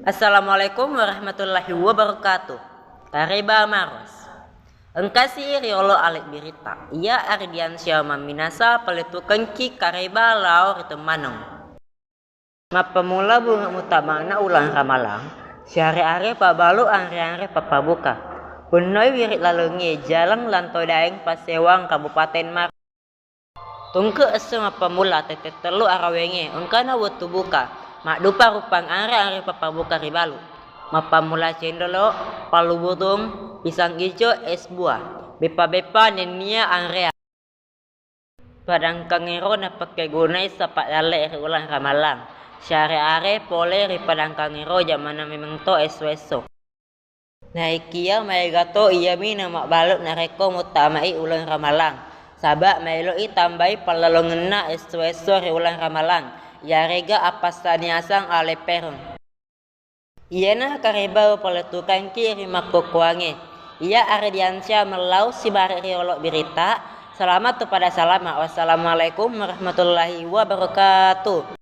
Assalamualaikum warahmatullahi wabarakatuh. Kareba maros. Engkasi riolo alik birita. Ia ardian syama minasa paletu kenki kareba lau ritemanong. Mapamula bunga mutamana ulang ramalang. Syari-are pabalu angre-angre papabuka. Punoi wirit lalungi jalang lantau daeng pasewang Kabupaten Mar. Tungke ese mapamula tete telu arawenge engkana wetu buka. Mak dupa rupang are papabuka ribalu. Mapamula cendolo, palu butung, pisang ijo, es buah. Bepa-bepa nenia area. Padang kangero na pakai gunai sapak dale ulang ramalang. Syare are pole ri padang kangero jamana memang to esweso. Naikia mai gato iya mina mak balut nareko mutamai ulang ramalang. Sabak melo i tambai palalongena esweso ri ulang ramalang. Ya rega apa saniasang ale perong. Iana kareba peletukan kiri makokuange. Ia ardiansya melau si bare riolok berita. Selamat kepada salama. Wassalamualaikum warahmatullahi wabarakatuh.